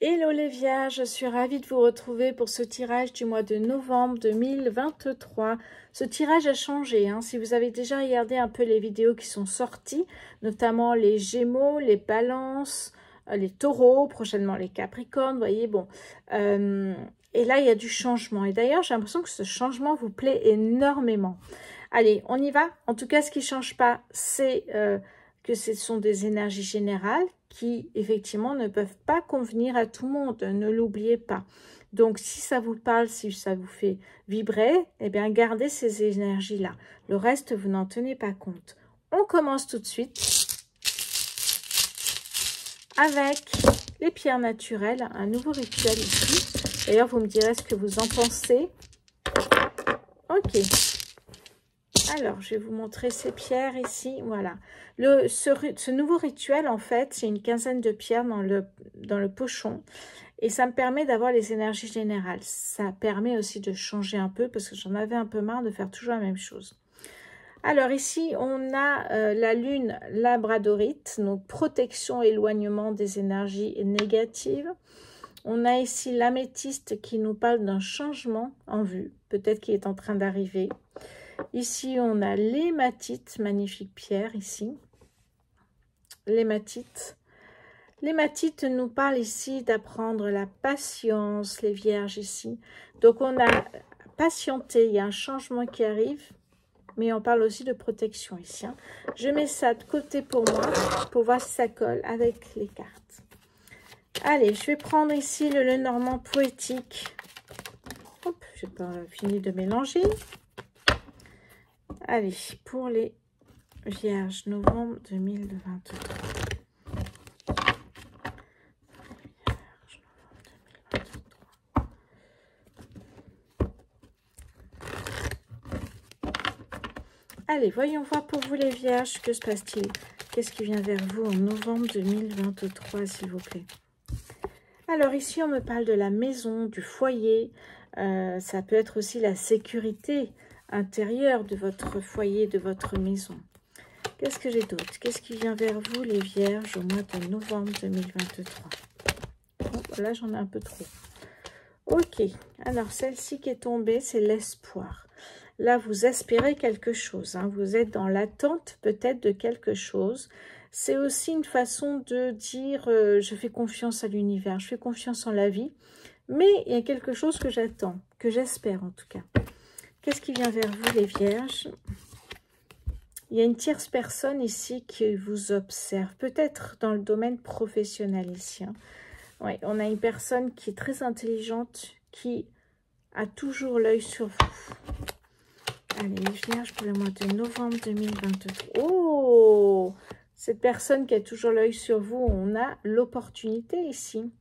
Hello les Vierges, je suis ravie de vous retrouver pour ce tirage du mois de novembre 2023. Ce tirage a changé, hein. Si vous avez déjà regardé un peu les vidéos qui sont sorties, notamment les Gémeaux, les Balances, les Taureaux, prochainement les Capricornes, vous voyez, bon. Et là, il y a du changement. Et d'ailleurs, j'ai l'impression que ce changement vous plaît énormément. Allez, on y va. En tout cas, ce qui ne change pas, c'est que ce sont des énergies générales qui, effectivement, ne peuvent pas convenir à tout le monde. Ne l'oubliez pas. Donc, si ça vous parle, si ça vous fait vibrer, eh bien, gardez ces énergies-là. Le reste, vous n'en tenez pas compte. On commence tout de suite avec les pierres naturelles. Un nouveau rituel ici. D'ailleurs, vous me direz ce que vous en pensez. Ok. Alors, je vais vous montrer ces pierres ici. Voilà. Ce nouveau rituel, en fait, c'est une quinzaine de pierres dans le pochon. Et ça me permet d'avoir les énergies générales. Ça permet aussi de changer un peu parce que j'en avais un peu marre de faire toujours la même chose. Alors ici, on a la lune labradorite, donc protection, éloignement des énergies négatives. On a ici l'améthyste qui nous parle d'un changement en vue, peut-être qu'il est en train d'arriver. Ici, on a l'hématite, magnifique pierre ici. L'hématite. L'hématite nous parle ici d'apprendre la patience, les vierges ici. Donc, on a patienté, il y a un changement qui arrive, mais on parle aussi de protection ici. Hein. Je mets ça de côté pour moi, pour voir si ça colle avec les cartes. Allez, je vais prendre ici le Lenormand poétique. Hop, je n'ai pas fini de mélanger. Allez, pour les Vierges, novembre 2023. Allez, voyons voir pour vous les Vierges, que se passe-t-il? Qu'est-ce qui vient vers vous en novembre 2023, s'il vous plaît? Alors ici, on me parle de la maison, du foyer. Ça peut être aussi la sécurité intérieure de votre foyer, de votre maison. Qu'est-ce que j'ai d'autre? Qu'est-ce qui vient vers vous, les Vierges, au mois de novembre 2023? Oh, là, j'en ai un peu trop. Ok, alors celle-ci qui est tombée, c'est l'espoir. Là, vous espérez quelque chose. Hein. Vous êtes dans l'attente peut-être de quelque chose. C'est aussi une façon de dire je fais confiance à l'univers, je fais confiance en la vie. Mais il y a quelque chose que j'attends, que j'espère en tout cas. Qu'est-ce qui vient vers vous, les Vierges? Il y a une tierce personne ici qui vous observe, peut-être dans le domaine professionnel ici. Hein. Ouais, on a une personne qui est très intelligente, qui a toujours l'œil sur vous. Allez, les Vierges, pour le mois de novembre 2023. Oh! Cette personne qui a toujours l'œil sur vous, on a l'opportunité ici.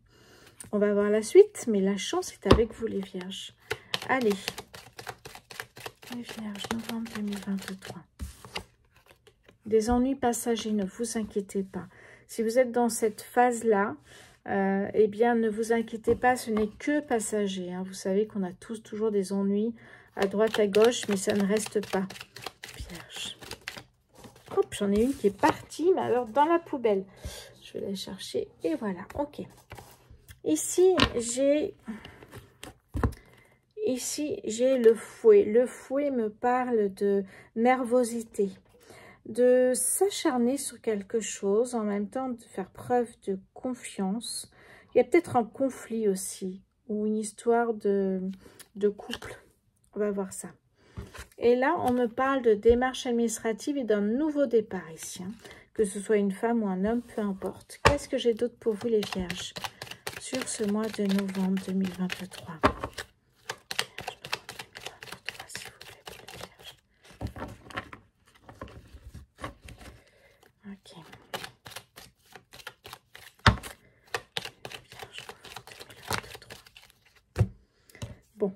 On va voir la suite, mais la chance est avec vous, les Vierges. Allez, les Vierges, novembre 2023. Des ennuis passagers, ne vous inquiétez pas. Si vous êtes dans cette phase-là, eh bien, ne vous inquiétez pas, ce n'est que passager. Hein. Vous savez qu'on a tous toujours des ennuis à droite, à gauche, mais ça ne reste pas. Vierge. Hop, j'en ai une qui est partie, mais alors dans la poubelle. Je vais la chercher et voilà, ok. Ici, j'ai le fouet. Le fouet me parle de nervosité, de s'acharner sur quelque chose, en même temps de faire preuve de confiance. Il y a peut-être un conflit aussi, ou une histoire de couple. On va voir ça. Et là, on me parle de démarche administrative et d'un nouveau départ ici. Hein. Que ce soit une femme ou un homme, peu importe. Qu'est-ce que j'ai d'autre pour vous, les Vierges, sur ce mois de novembre 2023? Ok. Bon,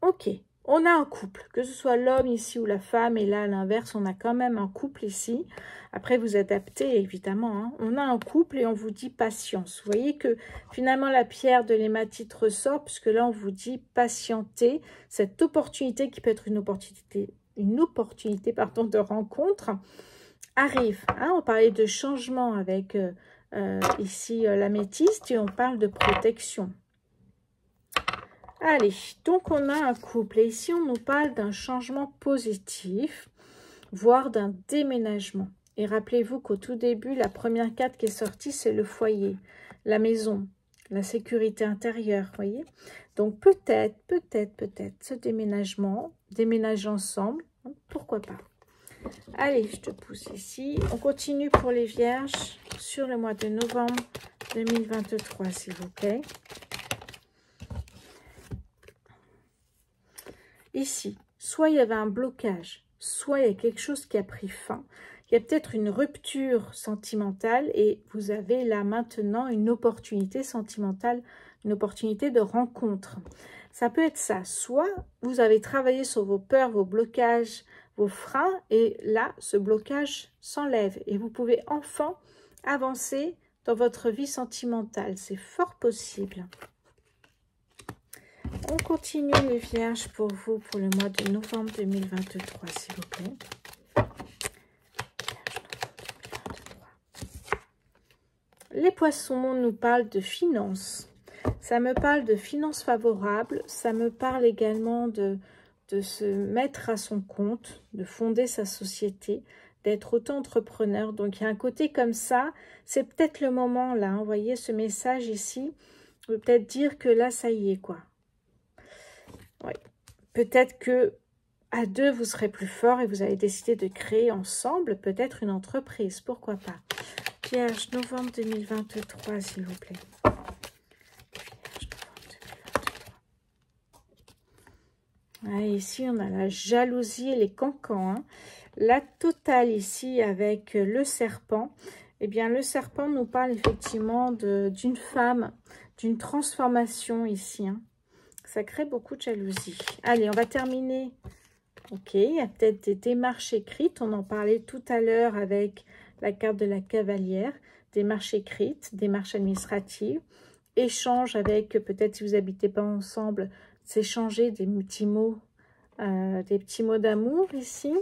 ok. On a un couple, que ce soit l'homme ici ou la femme, et là, à l'inverse, on a quand même un couple ici. Après, vous adaptez, évidemment. Hein. On a un couple et on vous dit patience. Vous voyez que finalement, la pierre de l'hématite ressort, puisque là, on vous dit patienter. Cette opportunité qui peut être une opportunité pardon, de rencontre arrive. Hein. On parlait de changement avec ici l'améthyste et on parle de protection. Allez, donc on a un couple et ici on nous parle d'un changement positif, voire d'un déménagement. Et rappelez-vous qu'au tout début, la première carte qui est sortie, c'est le foyer, la maison, la sécurité intérieure, voyez. Donc peut-être, ce déménagement, déménager ensemble, pourquoi pas. Allez, je te pousse ici. On continue pour les vierges sur le mois de novembre 2023, s'il vous plaît. Ici, soit il y avait un blocage, soit il y a quelque chose qui a pris fin. Il y a peut-être une rupture sentimentale et vous avez là maintenant une opportunité sentimentale, une opportunité de rencontre. Ça peut être ça. Soit vous avez travaillé sur vos peurs, vos blocages, vos freins et là, ce blocage s'enlève et vous pouvez enfin avancer dans votre vie sentimentale. C'est fort possible. On continue les vierges pour vous pour le mois de novembre 2023, s'il vous plaît. Les poissons nous parlent de finances. Ça me parle de finances favorables. Ça me parle également de se mettre à son compte, de fonder sa société, d'être auto-entrepreneur. Donc, il y a un côté comme ça. C'est peut-être le moment là. Vous voyez ce message ici veut peut-être dire que là, ça y est, quoi. Ouais. Peut-être que à deux, vous serez plus fort et vous avez décidé de créer ensemble peut-être une entreprise. Pourquoi pas? Vierge, novembre 2023, s'il vous plaît. Vierge, novembre 2023. Ouais, ici, on a la jalousie et les cancans. Hein. La totale ici avec le serpent. Eh bien, le serpent nous parle effectivement d'une femme, d'une transformation ici. Hein. Ça crée beaucoup de jalousie. Allez, on va terminer. Ok, il y a peut-être des démarches écrites. On en parlait tout à l'heure avec la carte de la cavalière. Démarches écrites, démarches administratives. Échange avec, peut-être si vous n'habitez pas ensemble, s'échanger des petits mots d'amour ici.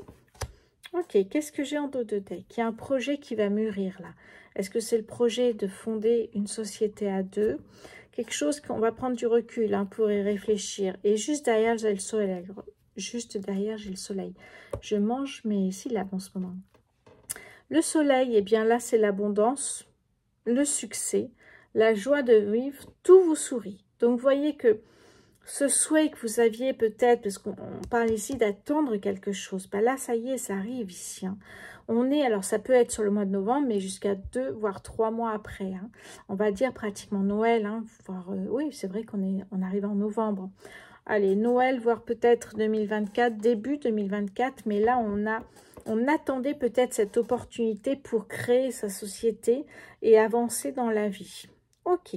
Ok, qu'est-ce que j'ai en dos de deck? Il y a un projet qui va mûrir là. Est-ce que c'est le projet de fonder une société à deux? Quelque chose qu'on va prendre du recul hein, pour y réfléchir. Et juste derrière, j'ai le soleil. Juste derrière, j'ai le soleil. Je mange mes syllabes en ce moment. Le soleil, eh bien là, c'est l'abondance, le succès, la joie de vivre, tout vous sourit. Donc, vous voyez que ce souhait que vous aviez peut-être, parce qu'on parle ici d'attendre quelque chose, ben là, ça y est, ça arrive ici. Hein. On est, alors ça peut être sur le mois de novembre, mais jusqu'à 2 voire 3 mois après. Hein. On va dire pratiquement Noël, hein, voire, oui, c'est vrai on arrive en novembre. Allez, Noël, voire peut-être 2024, début 2024, mais là, on attendait peut-être cette opportunité pour créer sa société et avancer dans la vie. Ok,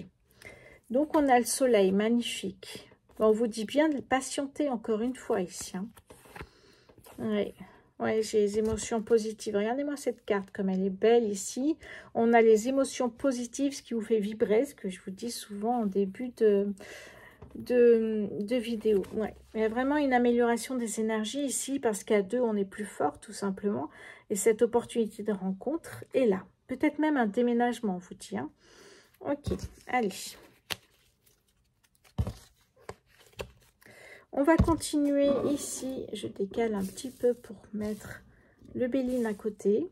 donc on a le soleil, magnifique. On vous dit bien de patienter encore une fois ici. Hein. Ouais, j'ai les émotions positives. Regardez-moi cette carte, comme elle est belle ici. On a les émotions positives, ce qui vous fait vibrer, ce que je vous dis souvent en début de vidéo. Ouais. Il y a vraiment une amélioration des énergies ici, parce qu'à deux, on est plus fort, tout simplement. Et cette opportunité de rencontre est là. Peut-être même un déménagement, on vous dit. Hein. Ok, allez. On va continuer ici. Je décale un petit peu pour mettre le Béline à côté.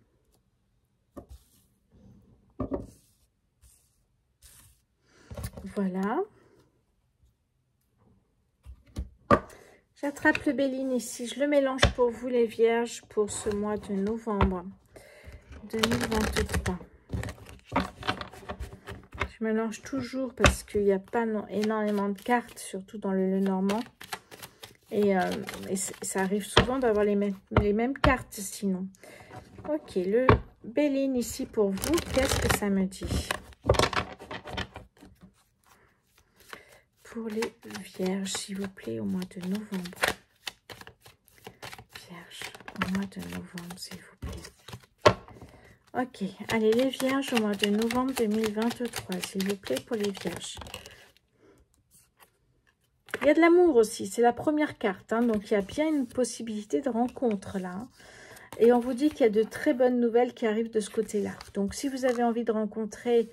Voilà. J'attrape le Béline ici. Je le mélange pour vous les vierges pour ce mois de novembre 2023. Je mélange toujours parce qu'il n'y a pas énormément de cartes, surtout dans le Lenormand. Et ça arrive souvent d'avoir les mêmes cartes sinon. Ok, le Béline ici pour vous, qu'est-ce que ça me dit? Pour les vierges, s'il vous plaît, au mois de novembre. Vierges, au mois de novembre, s'il vous plaît. Ok, allez, les vierges au mois de novembre 2023, s'il vous plaît, pour les vierges. Il y a de l'amour aussi, c'est la première carte, hein, donc il y a bien une possibilité de rencontre là. Hein. Et on vous dit qu'il y a de très bonnes nouvelles qui arrivent de ce côté-là. Donc, si vous avez envie de rencontrer,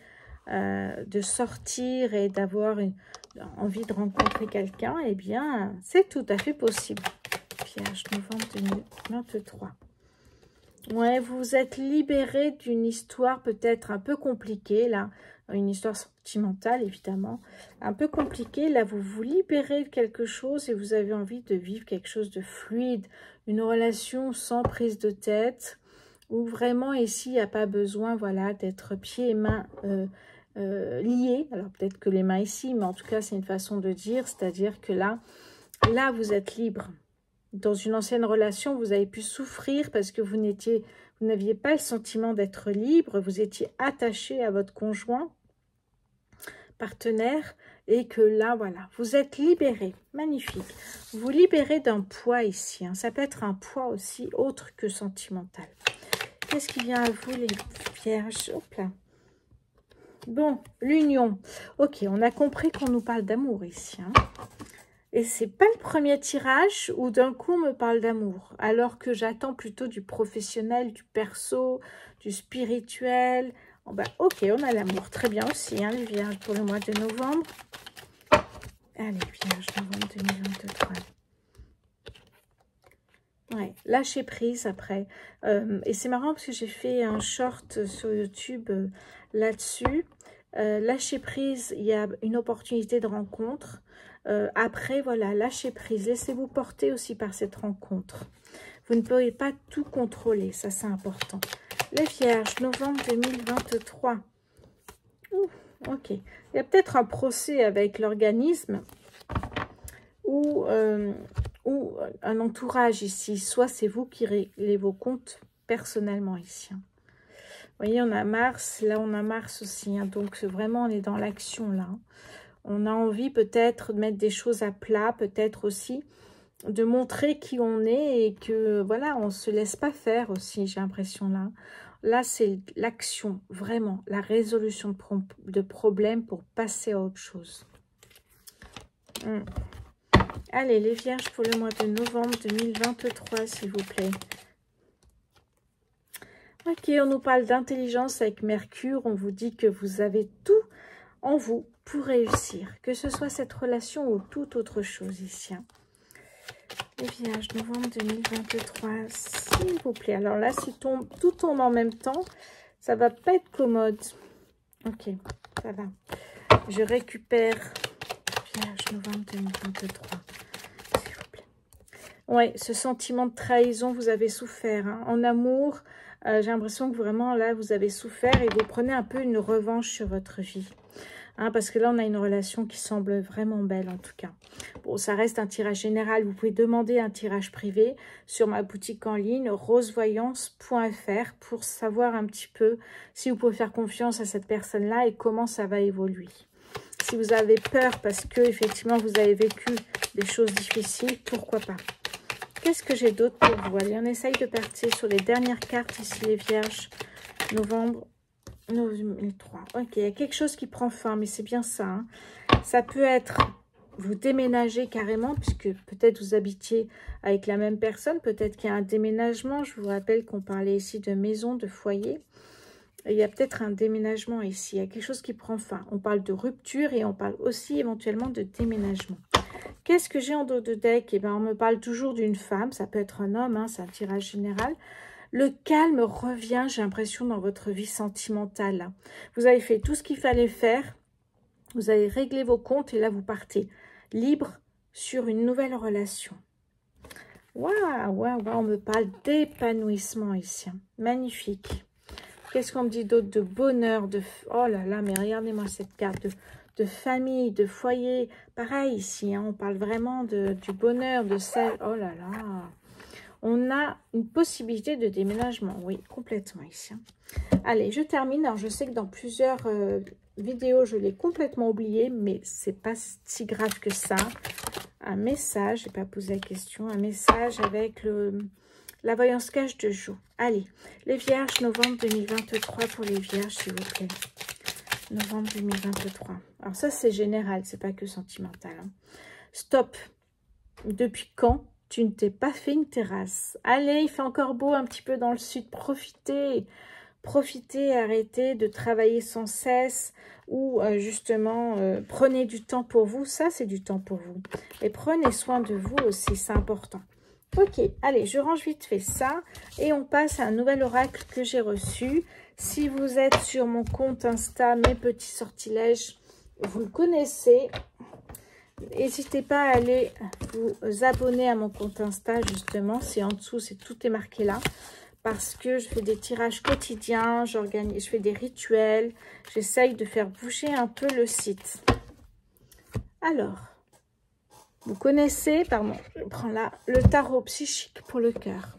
de sortir et d'avoir envie de rencontrer quelqu'un, eh bien, c'est tout à fait possible. Vierge, novembre 2023. Ouais, vous êtes libéré d'une histoire peut-être un peu compliquée, là. Une histoire sentimentale, évidemment. Un peu compliquée. Là, vous vous libérez de quelque chose et vous avez envie de vivre quelque chose de fluide. Une relation sans prise de tête. Où vraiment, ici, il n'y a pas besoin, voilà, d'être pieds et mains liés. Alors, peut-être que les mains ici, mais en tout cas, c'est une façon de dire. C'est-à-dire que là, vous êtes libre. Dans une ancienne relation, vous avez pu souffrir parce que vous n'aviez pas le sentiment d'être libre, vous étiez attaché à votre conjoint, partenaire, et que là, voilà, vous êtes libéré. Magnifique. Vous vous libérez d'un poids ici. Hein. Ça peut être un poids aussi autre que sentimental. Qu'est-ce qui vient à vous, les vierges? Hop là. Bon, l'union. Ok, on a compris qu'on nous parle d'amour ici. Hein. Et c'est pas le premier tirage où d'un coup on me parle d'amour, alors que j'attends plutôt du professionnel, du perso, du spirituel. Oh bah, ok, on a l'amour, très bien aussi, hein, les vierges, pour le mois de novembre. Allez, vierges, novembre 2023. Ouais, lâcher prise après. Et c'est marrant parce que j'ai fait un short sur YouTube là-dessus. Lâcher prise, il y a une opportunité de rencontre. Après, voilà, lâchez prise. Laissez-vous porter aussi par cette rencontre. Vous ne pouvez pas tout contrôler. Ça, c'est important. Les vierges, novembre 2023. Ouh, ok. Il y a peut-être un procès avec l'organisme ou un entourage ici. Soit c'est vous qui réglez vos comptes personnellement ici. Hein. Vous voyez, on a Mars. Là, on a Mars aussi. Hein, donc, vraiment, on est dans l'action là. Hein. On a envie peut-être de mettre des choses à plat, peut-être aussi de montrer qui on est et que, voilà, on ne se laisse pas faire aussi, j'ai l'impression là. Là, c'est l'action, vraiment, la résolution de problèmes pour passer à autre chose. Allez, les vierges pour le mois de novembre 2023, s'il vous plaît. Ok, on nous parle d'intelligence avec Mercure. On vous dit que vous avez tout en vous pour réussir, que ce soit cette relation ou toute autre chose ici. Hein. Les vierges, novembre 2023, s'il vous plaît. Alors là, si tout tombe en même temps, ça va pas être commode. Ok, ça va. Je récupère vierge, novembre 2023, s'il vous plaît. Ouais, ce sentiment de trahison, vous avez souffert. Hein. En amour, j'ai l'impression que vraiment, là, vous avez souffert et vous prenez un peu une revanche sur votre vie. Hein, parce que là, on a une relation qui semble vraiment belle, en tout cas. Bon, ça reste un tirage général. Vous pouvez demander un tirage privé sur ma boutique en ligne, rosevoyance.fr, pour savoir un petit peu si vous pouvez faire confiance à cette personne-là et comment ça va évoluer. Si vous avez peur parce que, effectivement, vous avez vécu des choses difficiles, pourquoi pas. Qu'est-ce que j'ai d'autre pour vous? Allez, on essaye de partir sur les dernières cartes ici, les vierges. Novembre 2003. Ok, il y a quelque chose qui prend fin, mais c'est bien ça. Hein. Ça peut être, vous déménagez carrément, puisque peut-être vous habitiez avec la même personne, peut-être qu'il y a un déménagement. Je vous rappelle qu'on parlait ici de maison, de foyer. Et il y a peut-être un déménagement ici. Il y a quelque chose qui prend fin. On parle de rupture et on parle aussi éventuellement de déménagement. Qu'est-ce que j'ai en dos de deck? Eh bien, on me parle toujours d'une femme. Ça peut être un homme, hein, c'est un tirage général. Le calme revient, j'ai l'impression, dans votre vie sentimentale. Vous avez fait tout ce qu'il fallait faire. Vous avez réglé vos comptes et là, vous partez libre sur une nouvelle relation. Waouh, waouh, waouh, on me parle d'épanouissement ici. Magnifique. Qu'est-ce qu'on me dit d'autre? De bonheur, de... Oh là là, mais regardez-moi cette carte de famille, de foyer. Pareil ici, hein, on parle vraiment du bonheur, de ça. Oh là là. On a une possibilité de déménagement. Oui, complètement ici. Allez, je termine. Alors, je sais que dans plusieurs vidéos, je l'ai complètement oublié, mais c'est pas si grave que ça. Un message, je n'ai pas posé la question. Un message avec la voyance cache de Jo. Allez, les vierges, novembre 2023 pour les vierges, s'il vous plaît. Novembre 2023. Alors ça, c'est général, c'est pas que sentimental. Hein. Stop. Depuis quand tu ne t'es pas fait une terrasse. Allez, il fait encore beau un petit peu dans le sud, profitez. Profitez, arrêtez de travailler sans cesse ou justement prenez du temps pour vous. Ça, c'est du temps pour vous. Et prenez soin de vous aussi, c'est important. Ok, allez, je range vite fait ça et on passe à un nouvel oracle que j'ai reçu. Si vous êtes sur mon compte Insta, mes petits sortilèges, vous le connaissez. N'hésitez pas à aller vous abonner à mon compte Insta, justement. C'est en dessous, tout est marqué là. Parce que je fais des tirages quotidiens, je fais des rituels. J'essaye de faire bouger un peu le site. Alors, vous connaissez, pardon, je prends là, le tarot psychique pour le cœur.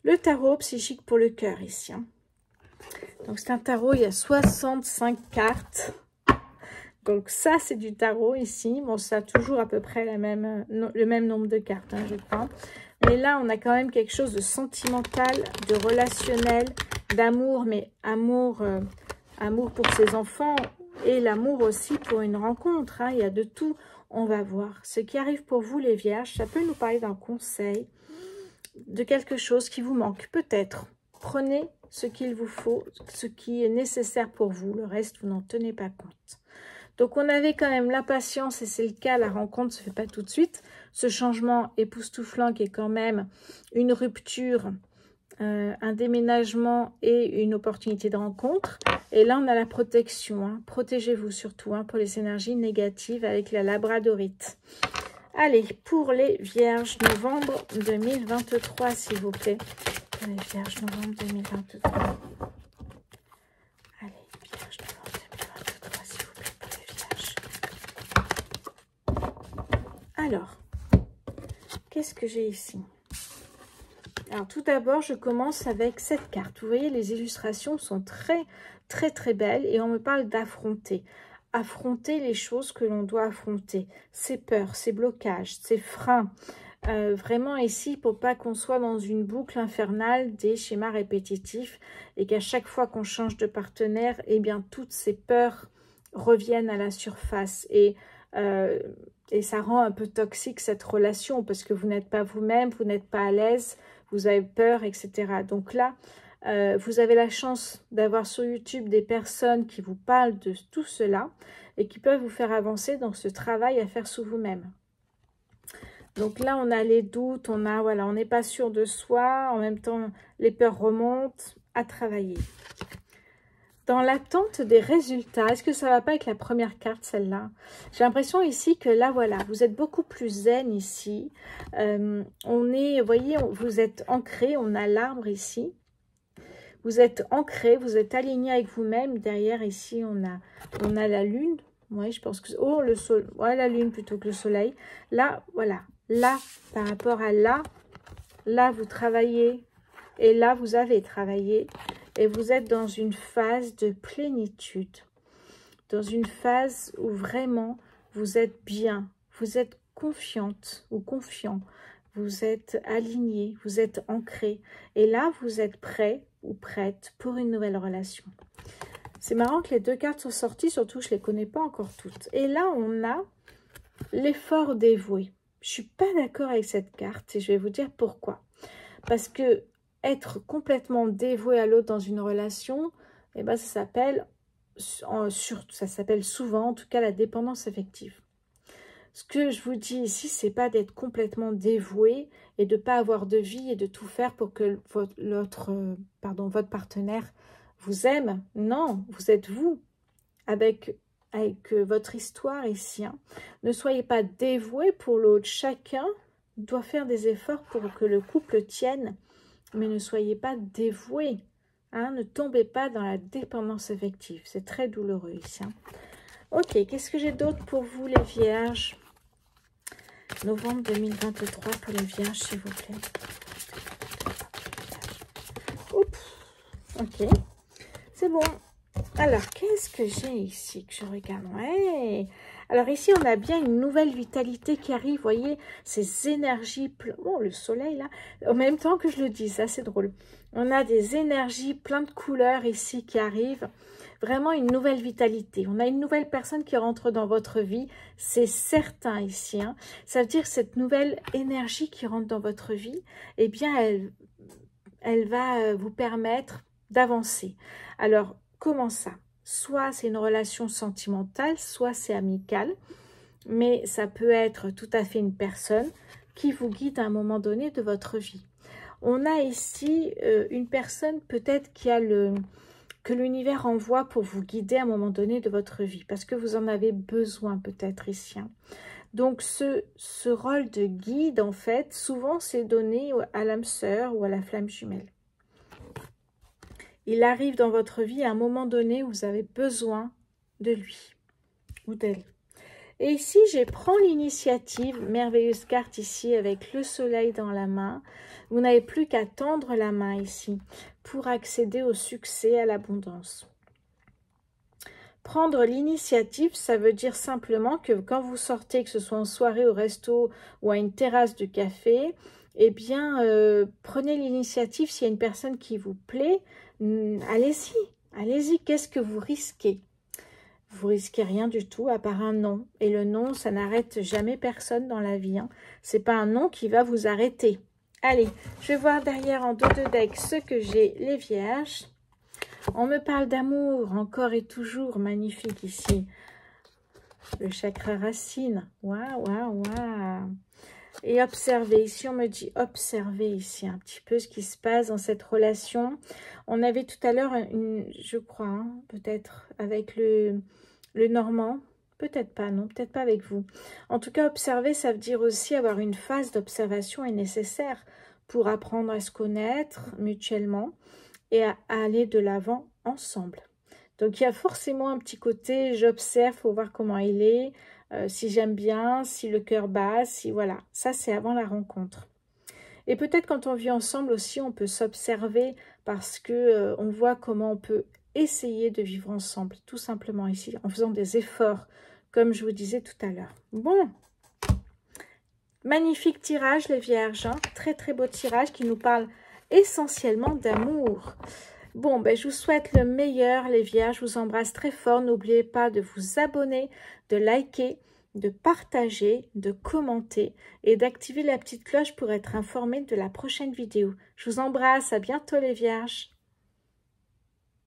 Le tarot psychique pour le cœur, ici. Hein. Donc, c'est un tarot, il y a 65 cartes. Donc, ça, c'est du tarot, ici. Bon, ça a toujours à peu près le même nombre de cartes, hein, je crois. Mais là, on a quand même quelque chose de sentimental, de relationnel, d'amour, mais amour pour ses enfants et l'amour aussi pour une rencontre. Hein. Il y a de tout, on va voir. Ce qui arrive pour vous, les vierges, ça peut nous parler d'un conseil, de quelque chose qui vous manque, peut-être. Prenez ce qu'il vous faut, ce qui est nécessaire pour vous. Le reste, vous n'en tenez pas compte. Donc, on avait quand même l'impatience, et c'est le cas, la rencontre ne se fait pas tout de suite. Ce changement époustouflant qui est quand même une rupture, un déménagement et une opportunité de rencontre. Et là, on a la protection. Hein. Protégez-vous surtout hein, pour les énergies négatives avec la labradorite. Allez, pour les vierges, novembre 2023, s'il vous plaît. Pour les vierges, novembre 2023. Allez, vierges, novembre 2023, s'il vous plaît, pour les vierges. Alors, qu'est-ce que j'ai ici? Alors, tout d'abord, je commence avec cette carte. Vous voyez, les illustrations sont très, très, très belles et on me parle d'affronter. Affronter les choses que l'on doit affronter. Ses peurs, ses blocages, ses freins. Vraiment ici, pour pas qu'on soit dans une boucle infernale des schémas répétitifs et qu'à chaque fois qu'on change de partenaire, eh bien, toutes ces peurs reviennent à la surface et ça rend un peu toxique cette relation parce que vous n'êtes pas vous-même, vous n'êtes pas à l'aise, vous avez peur, etc. Donc là, vous avez la chance d'avoir sur YouTube des personnes qui vous parlent de tout cela et qui peuvent vous faire avancer dans ce travail à faire sous vous-même. Donc là, on a les doutes, on n'est pas sûr de soi, en même temps, les peurs remontent, à travailler. Dans l'attente des résultats, est-ce que ça ne va pas avec la première carte, celle-là? J'ai l'impression ici que là, voilà, vous êtes beaucoup plus zen ici. On est, vous voyez, vous êtes ancré, on a l'arbre ici. Vous êtes ancré, vous êtes aligné avec vous-même. Derrière, ici, on a la lune. Oui, je pense que... Oh, le soleil. Ouais, la lune plutôt que le soleil. Là, voilà. Là, par rapport à là, vous travaillez. Et là, vous avez travaillé. Et vous êtes dans une phase de plénitude. Dans une phase où vraiment, vous êtes bien. Vous êtes confiante ou confiant. Vous êtes aligné. Vous êtes ancré. Et là, vous êtes prêt ou prête pour une nouvelle relation. C'est marrant que les deux cartes sont sorties, surtout je ne les connais pas encore toutes. Et là, on a l'effort dévoué. Je ne suis pas d'accord avec cette carte et je vais vous dire pourquoi. Parce que être complètement dévoué à l'autre dans une relation, eh ben, ça s'appelle souvent, en tout cas, la dépendance affective. Ce que je vous dis ici, c'est pas d'être complètement dévoué et de ne pas avoir de vie et de tout faire pour que votre partenaire vous aime. Non, vous êtes vous, avec votre histoire ici. Hein. Ne soyez pas dévoué pour l'autre. Chacun doit faire des efforts pour que le couple tienne, mais ne soyez pas dévoué. Hein. Ne tombez pas dans la dépendance affective. C'est très douloureux ici. Hein. Ok, qu'est-ce que j'ai d'autre pour vous, les vierges? Novembre 2023 pour les vierges, s'il vous plaît. Oups. Ok, c'est bon. Alors, qu'est-ce que j'ai ici que je regarde? Ouais. Alors ici, on a bien une nouvelle vitalité qui arrive. Vous voyez, ces énergies... Oh, le soleil, là. En même temps que je le dis, ça, c'est drôle. On a des énergies plein de couleurs ici qui arrivent. Vraiment une nouvelle vitalité. On a une nouvelle personne qui rentre dans votre vie. C'est certain ici. Hein. Ça veut dire que cette nouvelle énergie qui rentre dans votre vie, eh bien, elle va vous permettre d'avancer. Alors, comment ça? Soit c'est une relation sentimentale, soit c'est amical, mais ça peut être tout à fait une personne qui vous guide à un moment donné de votre vie. On a ici une personne peut-être qui a que l'univers envoie pour vous guider à un moment donné de votre vie, parce que vous en avez besoin peut-être ici. Hein. Donc ce rôle de guide, en fait, souvent c'est donné à l'âme sœur ou à la flamme jumelle. Il arrive dans votre vie à un moment donné où vous avez besoin de lui ou d'elle. Et ici, je prends l'initiative, merveilleuse carte ici avec le soleil dans la main. Vous n'avez plus qu'à tendre la main ici pour accéder au succès, à l'abondance. Prendre l'initiative, ça veut dire simplement que quand vous sortez, que ce soit en soirée, au resto ou à une terrasse de café, eh bien, prenez l'initiative. S'il y a une personne qui vous plaît, allez-y, allez-y. Qu'est-ce que vous risquez? Vous risquez rien du tout à part un non. Et le non, ça n'arrête jamais personne dans la vie. Hein. C'est pas un non qui va vous arrêter. Allez, je vais voir derrière en dos de deck ce que j'ai, les vierges. On me parle d'amour, encore et toujours, magnifique ici. Le chakra racine. Waouh, waouh, waouh. Et observez, ici on me dit observez ici un petit peu ce qui se passe dans cette relation. On avait tout à l'heure, je crois, hein, peut-être avec le Normand, peut-être pas, non, peut-être pas avec vous. En tout cas, observer, ça veut dire aussi avoir une phase d'observation est nécessaire pour apprendre à se connaître mutuellement et à aller de l'avant ensemble. Donc, il y a forcément un petit côté, j'observe, il faut voir comment il est, si j'aime bien, si le cœur bat, si voilà. Ça, c'est avant la rencontre. Et peut-être quand on vit ensemble aussi, on peut s'observer parce que on voit comment on peut essayer de vivre ensemble, tout simplement ici, en faisant des efforts, comme je vous disais tout à l'heure. Bon, magnifique tirage, les vierges, hein. Très, très beau tirage qui nous parle essentiellement d'amour. Bon, ben, je vous souhaite le meilleur, les vierges. Je vous embrasse très fort. N'oubliez pas de vous abonner, de liker, de partager, de commenter et d'activer la petite cloche pour être informé de la prochaine vidéo. Je vous embrasse. À bientôt, les vierges.